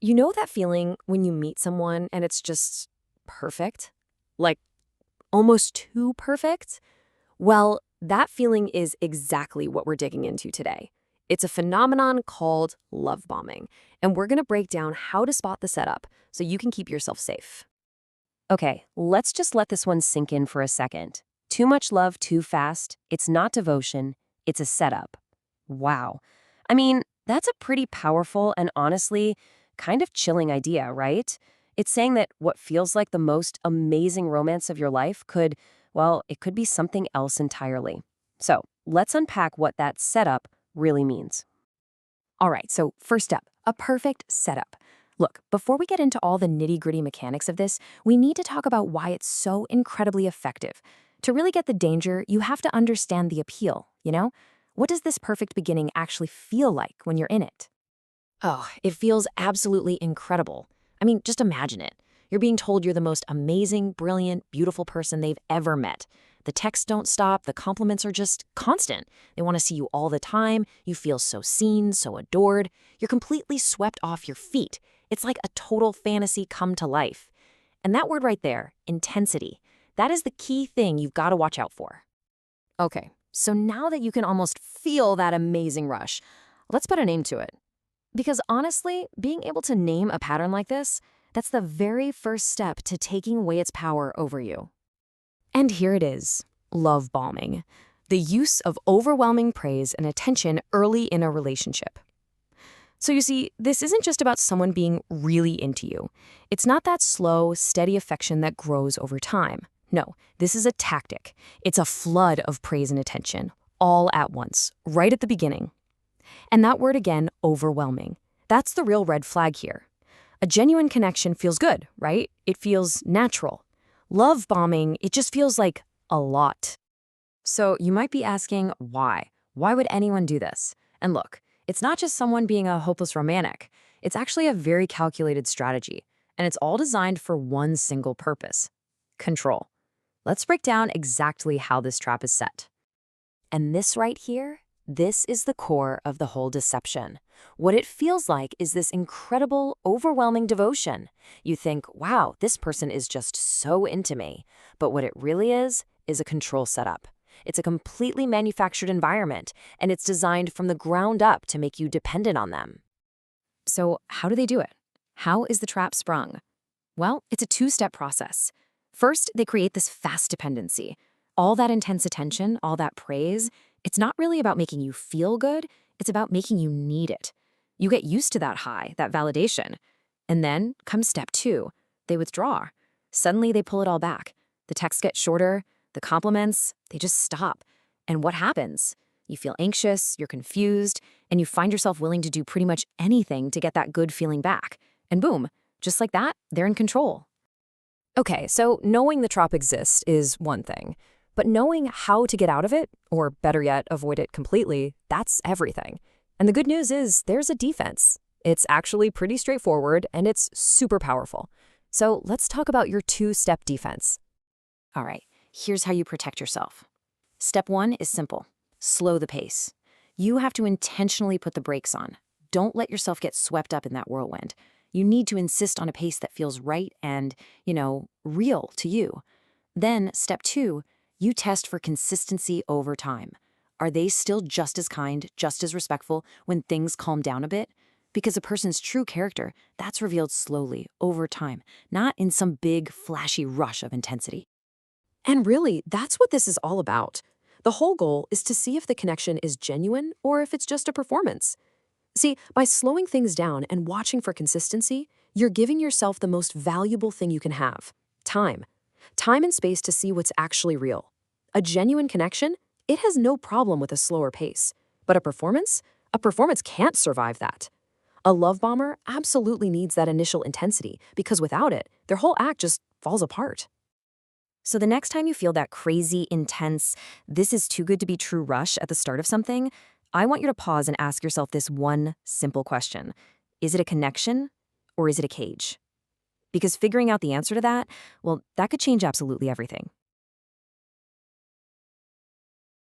You know that feeling when you meet someone and it's just perfect? Like almost too perfect? Well, that feeling is exactly what we're digging into today. It's a phenomenon called love bombing, and we're going to break down how to spot the setup so you can keep yourself safe. Okay, let's just let this one sink in for a second. Too much love too fast. It's not devotion, it's a setup. Wow. I mean, that's a pretty powerful and honestly kind of chilling idea, right? It's saying that what feels like the most amazing romance of your life could, well, it could be something else entirely. So let's unpack what that setup really means. All right, so first up, a perfect setup. Look, before we get into all the nitty-gritty mechanics of this, we need to talk about why it's so incredibly effective. To really get the danger, you have to understand the appeal, you know? What does this perfect beginning actually feel like when you're in it? Oh, it feels absolutely incredible. I mean, just imagine it. You're being told you're the most amazing, brilliant, beautiful person they've ever met. The texts don't stop, the compliments are just constant. They want to see you all the time, you feel so seen, so adored. You're completely swept off your feet. It's like a total fantasy come to life. And that word right there, intensity, that is the key thing you've got to watch out for. Okay, so now that you can almost feel that amazing rush, let's put a name to it. Because honestly, being able to name a pattern like this, that's the very first step to taking away its power over you. And here it is, love bombing, the use of overwhelming praise and attention early in a relationship. So you see, this isn't just about someone being really into you. It's not that slow, steady affection that grows over time. No, this is a tactic. It's a flood of praise and attention, all at once, right at the beginning. And that word again, overwhelming. That's the real red flag here. A genuine connection feels good, right? It feels natural. Love bombing, it just feels like a lot. So you might be asking, why? Why would anyone do this? And look, it's not just someone being a hopeless romantic. It's actually a very calculated strategy. And it's all designed for one single purpose: control. Let's break down exactly how this trap is set. And this right here, this is the core of the whole deception. What it feels like is this incredible, overwhelming devotion. You think, wow, this person is just so into me. But what it really is a control setup. It's a completely manufactured environment, and it's designed from the ground up to make you dependent on them. So how do they do it? How is the trap sprung? Well, it's a two-step process. First, they create this fast dependency. All that intense attention, all that praise, it's not really about making you feel good, it's about making you need it. You get used to that high, that validation. And then comes step two. They withdraw. Suddenly they pull it all back. The texts get shorter, the compliments, they just stop. And what happens? You feel anxious, you're confused, and you find yourself willing to do pretty much anything to get that good feeling back. And boom, just like that, they're in control. Okay, so knowing the trap exists is one thing, but knowing how to get out of it, or better yet, avoid it completely, that's everything. And the good news is there's a defense. It's actually pretty straightforward and it's super powerful. So let's talk about your two-step defense. All right, here's how you protect yourself. Step one is simple: slow the pace. You have to intentionally put the brakes on. Don't let yourself get swept up in that whirlwind. You need to insist on a pace that feels right and, real to you. Then, step two, you test for consistency over time. Are they still just as kind, just as respectful when things calm down a bit? Because a person's true character, that's revealed slowly, over time, not in some big, flashy rush of intensity. And really, that's what this is all about. The whole goal is to see if the connection is genuine or if it's just a performance. See, by slowing things down and watching for consistency, you're giving yourself the most valuable thing you can have: time. Time and space to see what's actually real. A genuine connection, it has no problem with a slower pace. But a performance? A performance can't survive that. A love bomber absolutely needs that initial intensity because without it, their whole act just falls apart. So the next time you feel that crazy, intense, this is too good to be true rush at the start of something, I want you to pause and ask yourself this one simple question. Is it a connection or is it a cage? Because figuring out the answer to that, well, that could change absolutely everything.